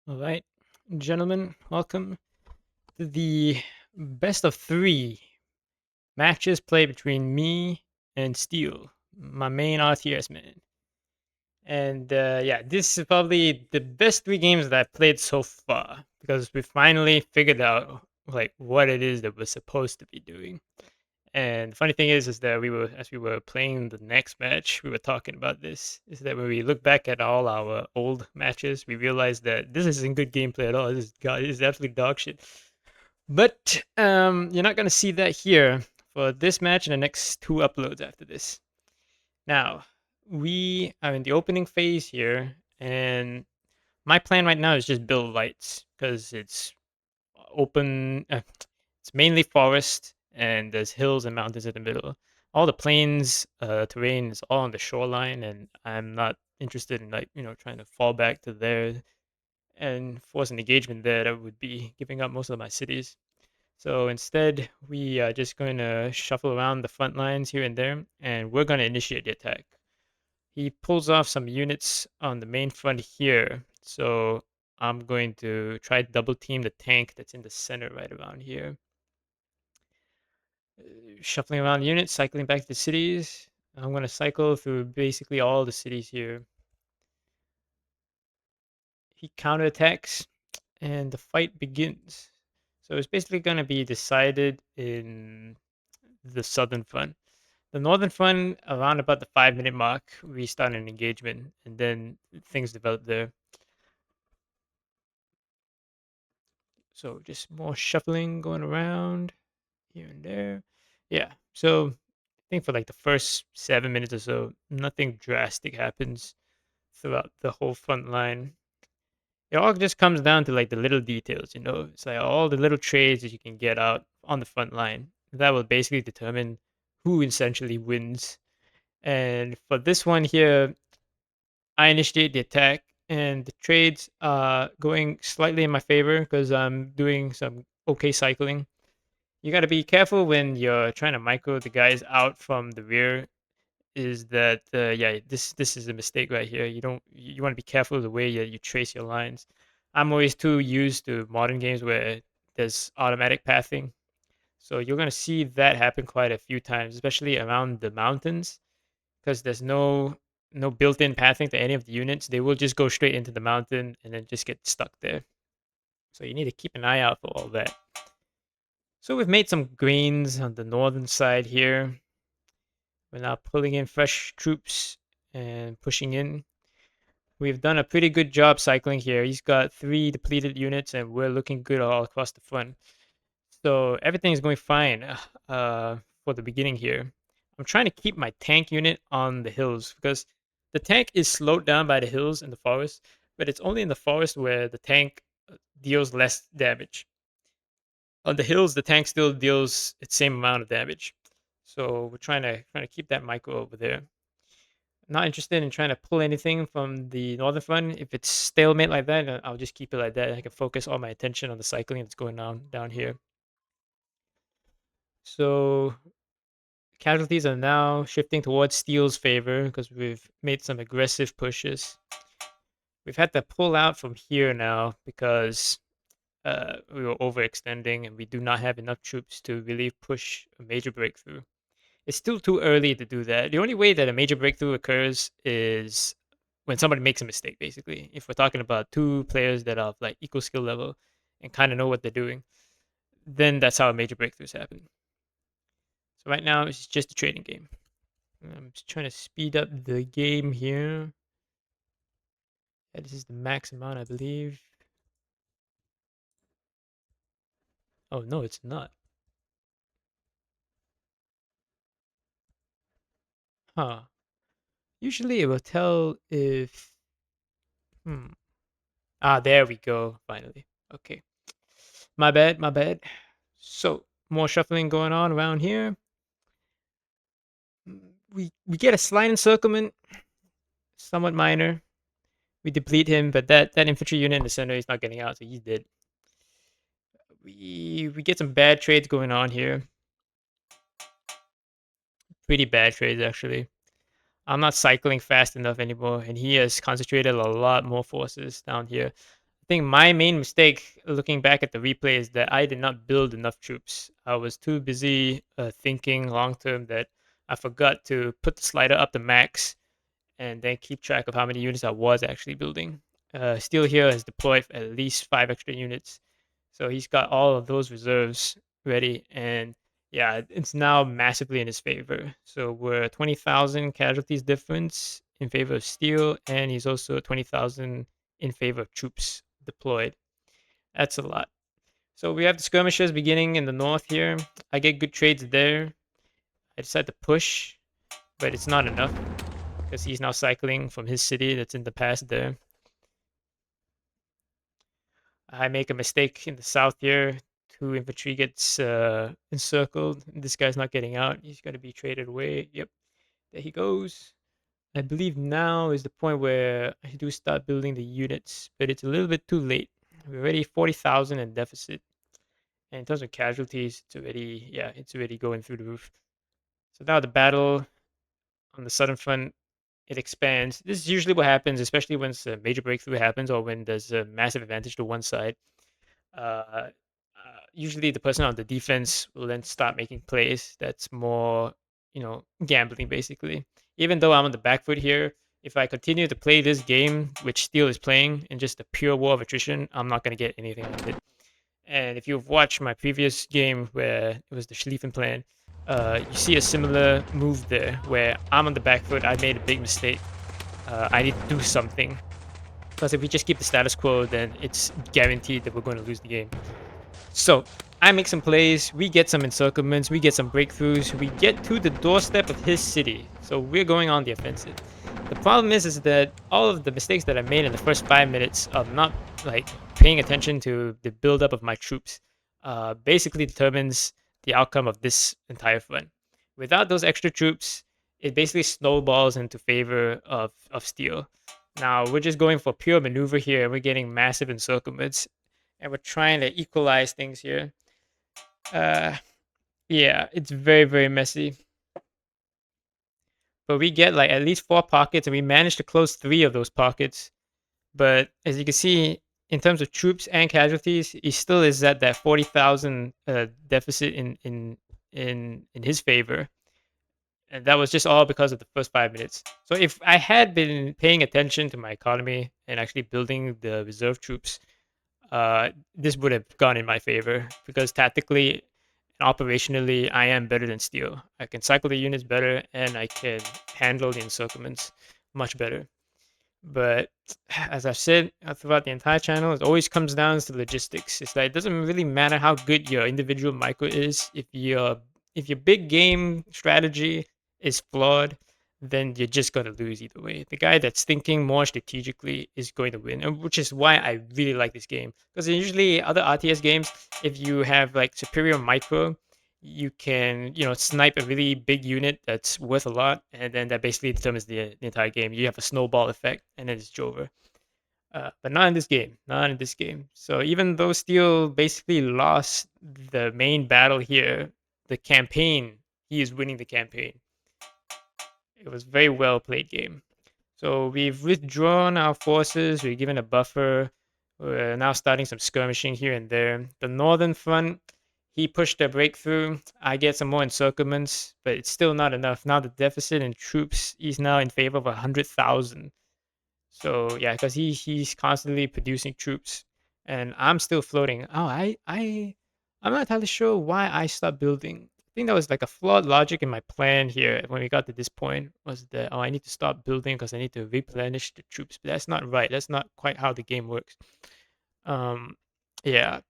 All right, gentlemen, welcome to the best of three matches played between me and Steel, my main RTS man. And yeah, this is probably the best three games that I've played so far because we finally figured out like what it is that we're supposed to be doing. And the funny thing is that as we were playing the next match, we were talking about this. Is that when we look back at all our old matches, we realized that this isn't good gameplay at all. This is absolutely dog shit. But you're not gonna see that here for this match and the next two uploads after this. Now we are in the opening phase here, and my plan right now is just build lights because it's open. It's mainly forest, and there's hills and mountains in the middle. All the plains terrain is all on the shoreline, and I'm not interested in trying to fall back to there and force an engagement there. That would be giving up most of my cities. So instead, we are just going to shuffle around the front lines here and there, and we're going to initiate the attack. He pulls off some units on the main front here, so I'm going to try to double team the tank that's in the center right around here. Shuffling around units, cycling back to the cities. I'm going to cycle through basically all the cities here. He counterattacks, and the fight begins. So it's basically going to be decided in the southern front. The northern front, around about the 5 minute mark, we start an engagement, and then things develop there. So just more shuffling going around here and there. Yeah. So I think for like the first 7 minutes or so, nothing drastic happens throughout the whole front line. It all just comes down to like the little details, you know. It's like all the little trades that you can get out on the front line. That will basically determine who essentially wins. And for this one here, I initiate the attack, and the trades are going slightly in my favor because I'm doing some okay cycling. You got to be careful when you're trying to micro the guys out from the rear. Is that yeah? This is a mistake right here. You want to be careful of the way you trace your lines. I'm always too used to modern games where there's automatic pathing, so you're gonna see that happen quite a few times, especially around the mountains, because there's no built-in pathing to any of the units. They will just go straight into the mountain and then just get stuck there. So you need to keep an eye out for all that. So we've made some gains on the northern side here. We're now pulling in fresh troops and pushing in. We've done a pretty good job cycling here. He's got 3 depleted units, and we're looking good all across the front. So everything's going fine for the beginning here. I'm trying to keep my tank unit on the hills because the tank is slowed down by the hills in the forest, but it's only in the forest where the tank deals less damage. On the hills, the tank still deals its same amount of damage. So we're trying to keep that micro over there. Not interested in trying to pull anything from the northern front. If it's stalemate like that, I'll just keep it like that. I can focus all my attention on the cycling that's going on down here. So casualties are now shifting towards Steel's favor because we've made some aggressive pushes. We've had to pull out from here now because we were overextending and we do not have enough troops to really push a major breakthrough. It's still too early to do that. The only way that a major breakthrough occurs is when somebody makes a mistake, basically. If we're talking about two players that are of like equal skill level and kind of know what they're doing, then that's how major breakthroughs happen. So right now it's just a trading game. I'm just trying to speed up the game here. Yeah, this is the max amount, I believe. Oh no, it's not. Huh. Usually it will tell if hmm. Ah, there we go, finally. Okay. My bad, my bad. So more shuffling going on around here. We get a slight encirclement, somewhat minor. We deplete him, but that infantry unit in the center is not getting out, so he's dead. We get some bad trades going on here. Pretty bad trades actually. I'm not cycling fast enough anymore, and he has concentrated a lot more forces down here. think my main mistake looking back at the replay is that I did not build enough troops. I was too busy thinking long term that I forgot to put the slider up to max and then keep track of how many units I was actually building. Steel here has deployed at least 5 extra units, so he's got all of those reserves ready, and yeah, it's now massively in his favor. So we're 20,000 casualties difference in favor of steel, and he's also 20,000 in favor of troops deployed. That's a lot. So we have the skirmishes beginning in the north here. I get good trades there. I decide to push, but it's not enough because he's now cycling from his city that's in the past there. I make a mistake in the south here. Two infantry gets encircled. This guy's not getting out. He's going to be traded away. Yep, there he goes. I believe now is the point where I do start building the units, but it's a little bit too late. We're already 40,000 in deficit. And in terms of casualties, it's already going through the roof. So now the battle on the southern front, it expands. This is usually what happens, especially when a major breakthrough happens or when there's a massive advantage to one side. uh, Usually the person on the defense will then start making plays that's more, gambling basically. Even though I'm on the back foot here, if I continue to play this game, which Steel is playing, in just a pure war of attrition, I'm not going to get anything out of it. And if you've watched my previous game where it was the Schlieffen plan, you see a similar move there where I'm on the back foot. I made a big mistake. I need to do something. Because if we just keep the status quo, then it's guaranteed that we're going to lose the game. So I make some plays, we get some encirclements, we get some breakthroughs, we get to the doorstep of his city. So we're going on the offensive. The problem is that all of the mistakes that I made in the first 5 minutes of not like paying attention to the buildup of my troops basically determines the outcome of this entire front. Without those extra troops, it basically snowballs into favor of steel. Now we're just going for pure maneuver here, and we're getting massive encirclements, and we're trying to equalize things here. Uh, yeah, it's very, very messy. But we get like at least 4 pockets, and we managed to close 3 of those pockets. But as you can see, in terms of troops and casualties, he still is at that 40,000 deficit in his favor, and that was just all because of the first 5 minutes. So if I had been paying attention to my economy and actually building the reserve troops, this would have gone in my favor because tactically and operationally, I am better than steel. I can cycle the units better and I can handle the encirclements much better. But as I've said throughout the entire channel, it always comes down to logistics. It's like it doesn't really matter how good your individual micro is. If your big game strategy is flawed, then you're just gonna lose either way. The guy that's thinking more strategically is going to win, and which is why I really like this game. Because usually other RTS games, if you have like superior micro, you can snipe a really big unit that's worth a lot, and then that basically determines the entire game. You have a snowball effect, and then it's over. But not in this game. Not in this game. So even though Steel basically lost the main battle here, the campaign, he is winning the campaign. It was very well played game. So we've withdrawn our forces. We're given a buffer. We're now starting some skirmishing here and there. The northern front, he pushed a breakthrough. I get some more encirclements, but it's still not enough. Now the deficit in troops is now in favor of 100,000. So yeah, because he's constantly producing troops, and I'm still floating. Oh, I'm not entirely sure why I stopped building. I think that was like a flawed logic in my plan here when we got to this point. Was that I need to stop building because I need to replenish the troops? But that's not right. That's not quite how the game works. Um, yeah.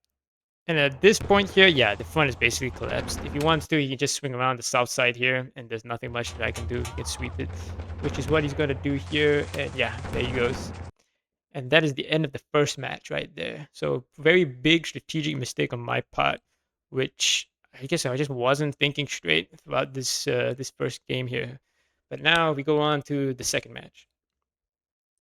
And at this point here, yeah, the front is basically collapsed. If he wants to, he can just swing around the south side here, and there's nothing much that I can do. He can sweep it, which is what he's going to do here. And yeah, there he goes. And that is the end of the first match right there. So very big strategic mistake on my part, which I guess I just wasn't thinking straight throughout this first game here. But now we go on to the second match.